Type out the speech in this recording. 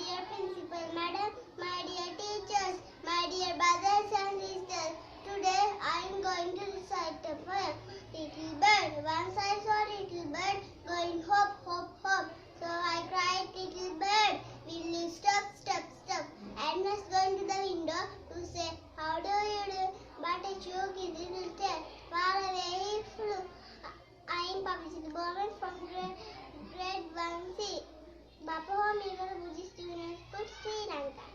dear principal madam, my dear teachers, my dear brothers and sisters. Today I am going to recite a poem. Little bird, once I saw little bird going hop, hop, hop. So I cried, little bird, will you stop, stop, stop? And was going to the window to say, how do you do? But a choky little tail, far away he flew. I am Publicity Bowman from grade 1C. Bapa Home Buddhist University, Sri Lanka.